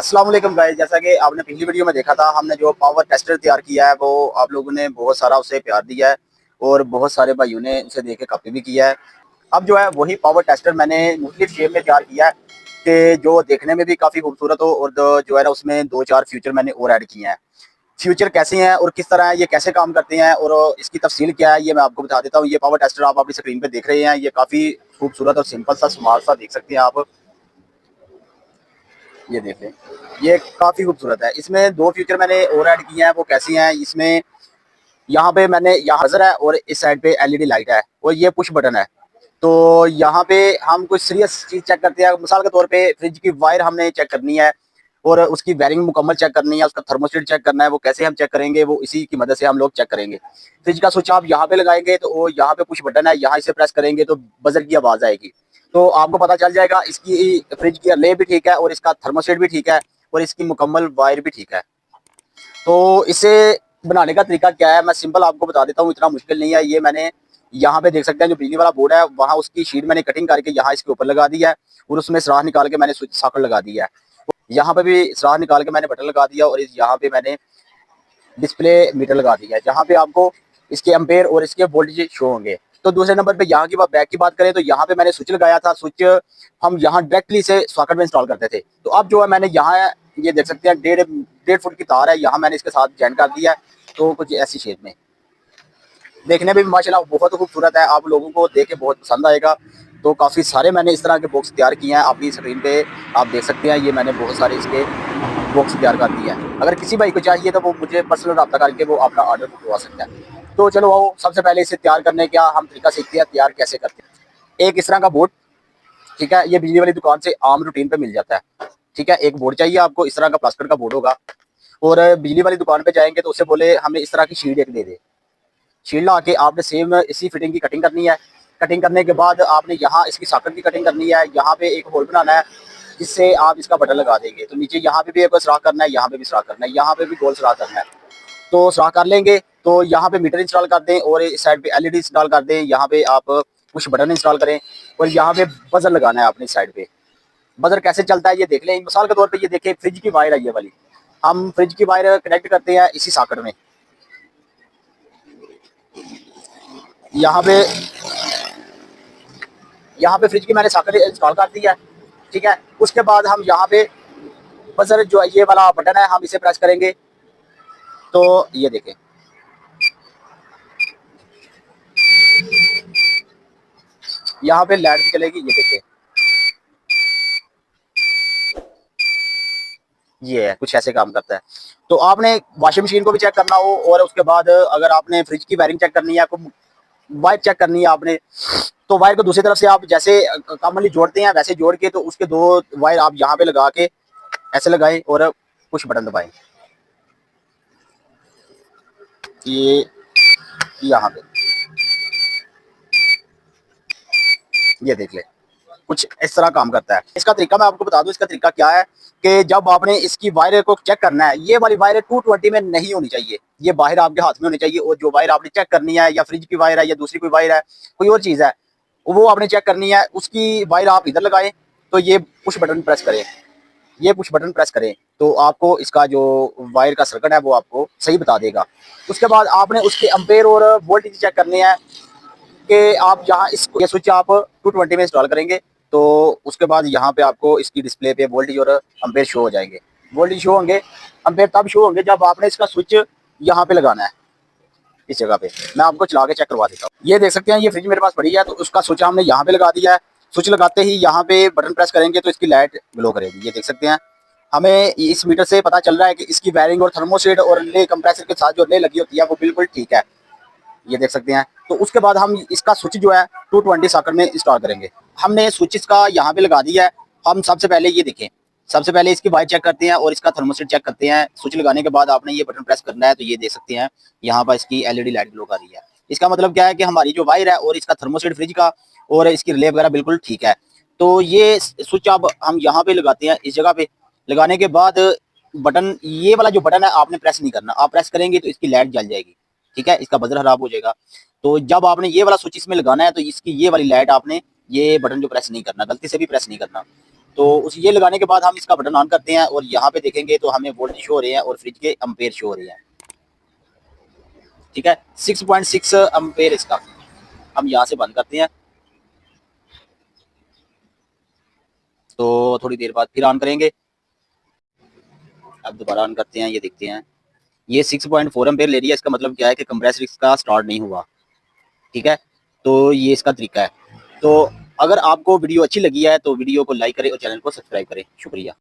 अस्सलाम वालेकुम गाइस, जैसा कि आपने पिछली वीडियो में देखा था, हमने जो पावर टेस्टर तैयार किया है वो आप लोगों ने बहुत सारा उसे प्यार दिया है और बहुत सारे भाइयों ने उसे देख के कॉपी भी किया है। अब जो है वही पावर टेस्टर मैंने मुख्तलिफ शेप में तैयार किया है कि जो देखने में भी काफ़ी खूबसूरत हो और जो है ना उसमें 2-4 फ्यूचर मैंने और ऐड किए हैं। फ्यूचर कैसे हैं और किस तरह है, ये कैसे काम करते हैं और इसकी तफसील क्या है, ये मैं आपको बता देता हूँ। ये पावर टेस्टर आप अपनी स्क्रीन पे देख रहे हैं, ये काफ़ी खूबसूरत और सिंपल सा स्मार्ट सा देख सकते हैं आप। ये देख लें, ये काफ़ी खूबसूरत है। इसमें 2 फीचर मैंने और ऐड किए हैं, वो कैसी हैं, इसमें यहाँ पे मैंने यहाँ बज़र है और इस साइड पे एलईडी लाइट है और ये पुश बटन है। तो यहाँ पे हम कुछ सीरियस चीज़ चेक करते हैं, मिसाल के तौर पे फ्रिज की वायर हमने चेक करनी है और उसकी वायरिंग मुकम्मल चेक करनी है, उसका थर्मोस्टेट चेक करना है। वो कैसे हम चेक करेंगे, वो इसी की मदद से हम लोग चेक करेंगे। फ्रिज का स्विच आप यहाँ पे लगाएँगे तो वो यहाँ पे पुश बटन है, यहाँ इसे प्रेस करेंगे तो बज़र की आवाज़ आएगी। तो आपको पता चल जाएगा इसकी फ्रिज की ले भी ठीक है और इसका थर्मोस्टेट भी ठीक है और इसकी मुकम्मल वायर भी ठीक है। तो इसे बनाने का तरीका क्या है, मैं सिंपल आपको बता देता हूँ, इतना मुश्किल नहीं है। ये मैंने यहाँ पे देख सकते हैं, जो बिजली वाला बोर्ड है वहाँ उसकी शीट मैंने कटिंग करके यहाँ इसके ऊपर लगा दिया है और उसमें सराह निकाल के मैंने स्विच सॉकेट लगा दिया है। यहाँ पे भी सराह निकाल के मैंने बटन लगा दिया और यहाँ पे मैंने डिस्प्ले मीटर लगा दिया है, जहाँ पे आपको इसके एम्पेयर और इसके वोल्टेज शो होंगे। तो दूसरे नंबर पे यहाँ की बैक की बात करें तो यहाँ पे मैंने स्विच लगाया था। स्विच हम यहाँ डायरेक्टली इसे सॉकेट में इंस्टॉल करते थे। तो अब जो है मैंने यहाँ ये देख सकते हैं 1.5 फुट की तार है, यहाँ मैंने इसके साथ जॉइन कर दिया है। तो कुछ ऐसी शेप में देखने में भी माशाल्लाह बहुत खूबसूरत है, आप लोगों को देख के बहुत पसंद आएगा। तो काफ़ी सारे मैंने इस तरह के बॉक्स तैयार किए हैं, अपनी स्क्रीन पे आप देख सकते हैं। ये मैंने बहुत सारे इसके बॉक्स तैयार कर दिए हैं। अगर किसी भाई को चाहिए तो वो मुझे पर्सनल रब्ता करके वो अपना ऑर्डर करवा सकता है। तो चलो आओ, सबसे पहले इसे तैयार करने का हम तरीका सीखते हैं, तैयार कैसे करते हैं। एक इस तरह का बोर्ड, ठीक है, ये बिजली वाली दुकान से आम रूटीन पे मिल जाता है। ठीक है, एक बोर्ड चाहिए आपको, इस तरह का प्लास्टिक का बोर्ड होगा। और बिजली वाली दुकान पे जाएंगे तो उससे बोले हमें इस तरह की शीट एक दे दे। शीट ला के आपने सेम इसी फिटिंग की कटिंग करनी है। कटिंग करने के बाद आपने यहाँ इसकी सॉकेट की कटिंग करनी है, यहाँ पे एक होल बनाना है जिससे आप इसका बटन लगा देंगे। तो नीचे यहाँ पे भी एक सुराख करना है, यहाँ पे भी सुराख करना है, यहाँ पे भी गोल सुराख करना है। तो सुराख कर लेंगे तो यहाँ पे मीटर इंस्टॉल कर दें और इस साइड पे एलईडी इंस्टॉल कर दें। यहाँ पे आप कुछ बटन इंस्टॉल करें और यहाँ पे बजर लगाना है अपनी साइड पे। बजर कैसे चलता है ये देख लें। मिसाल के तौर पे ये देखें, फ्रिज की वायर है ये वाली, हम फ्रिज की वायर कनेक्ट करते हैं इसी सॉकेट में। यहाँ पे फ्रिज की मैंने सॉकेट इंस्टॉल कर दिया है। ठीक है, उसके बाद हम यहाँ पे बजर जो है ये वाला बटन है, हम इसे प्रेस करेंगे तो ये देखें, यहाँ पे लाइट भी चलेगी। ये देखिए, ये है कुछ ऐसे काम करता है। तो आपने वॉशिंग मशीन को भी चेक करना हो और उसके बाद अगर आपने फ्रिज की वायरिंग चेक करनी है, आपको वायर चेक करनी है आपने, तो वायर को दूसरी तरफ से आप जैसे कॉमनली जोड़ते हैं वैसे जोड़ के, तो उसके 2 वायर आप यहाँ पे लगा के ऐसे लगाएं और कुछ बटन दबाएं। ये यहाँ पे ये देख ले, कुछ इस तरह काम करता है। इसका तरीका मैं आपको बता दूं, इसका तरीका क्या है कि जब आपने इसकी वायर को चेक करना है, ये वाली वायर 220 में नहीं होनी चाहिए, ये बाहर आपके हाथ में होनी चाहिए। और जो वायर आपने चेक करनी है, या फ्रिज की वायर है या दूसरी कोई वायर है, कोई और चीज़ है, वो आपने चेक करनी है, उसकी वायर आप इधर लगाएं तो ये पुश बटन प्रेस करें, ये पुश बटन प्रेस करें तो आपको इसका जो वायर का सर्किट है वो आपको सही बता देगा। उसके बाद आपने उसके एम्पेयर और वोल्टेज चेक करने हैं कि आप यहाँ इसको ये स्विच आप 220 में इंस्टॉल करेंगे तो उसके बाद यहाँ पे आपको इसकी डिस्प्ले पे वोल्टेज और एम्पेयर शो हो जाएंगे। वोल्टेज शो होंगे, एम्पेयर तब शो होंगे जब आपने इसका स्विच यहाँ पे लगाना है, इस जगह पे। मैं आपको चला के चेक करवा देता हूँ। ये देख सकते हैं, ये फ्रिज मेरे पास पड़ी है तो उसका स्विच हमने यहाँ पे लगा दिया है। स्विच लगाते ही यहाँ पे बटन प्रेस करेंगे तो इसकी लाइट ग्लो करेगी। ये देख सकते हैं, हमें इस मीटर से पता चल रहा है कि इसकी वायरिंग और थर्मोस्टेट और ले कंप्रेसर के साथ जो ले लगी होती है वो बिल्कुल ठीक है। ये देख सकते हैं। तो उसके बाद हम इसका स्विच जो है 220 सॉकेट में इंस्टॉल करेंगे। हमने स्विच इसका यहाँ पे लगा दिया है। हम सबसे पहले ये देखें, सबसे पहले इसकी वायर चेक करते हैं और इसका थर्मोस्टेट चेक करते हैं। स्विच लगाने के बाद आपने ये बटन प्रेस करना है तो ये देख सकते हैं यहाँ पर इसकी एलईडी लाइट ग्लो कर रही है। इसका मतलब क्या है कि हमारी जो वायर है और इसका थर्मोस्टेट फ्रिज का और इसकी रिले वगैरह बिल्कुल ठीक है। तो ये स्विच अब हम यहाँ पे लगाते हैं, इस जगह पे लगाने के बाद बटन, ये वाला जो बटन है आपने प्रेस नहीं करना, आप प्रेस करेंगे तो इसकी लाइट जल जाएगी। ठीक है, इसका बजर खराब हो जाएगा। तो जब आपने ये वाला स्विच इसमें लगाना है तो इसकी ये वाली लाइट आपने ये बटन जो प्रेस नहीं करना, गलती से भी प्रेस नहीं करना। तो उस ये लगाने के बाद हम इसका बटन ऑन करते हैं और यहाँ पे देखेंगे तो हमें वोल्ट शो हो रहे हैं और फ्रिज के अम्पेयर शो हो रहे हैं। ठीक है, 6.6 अम्पेयर इसका। हम यहाँ से बंद करते हैं, तो थोड़ी देर बाद फिर ऑन करेंगे। अब दोबारा ऑन करते हैं, ये देखते हैं ये 6.4 एम्पेयर ले रही है। इसका मतलब क्या है कि कंप्रेसर इसका स्टार्ट नहीं हुआ। ठीक है, तो ये इसका तरीका है। तो अगर आपको वीडियो अच्छी लगी है तो वीडियो को लाइक करें और चैनल को सब्सक्राइब करें। शुक्रिया।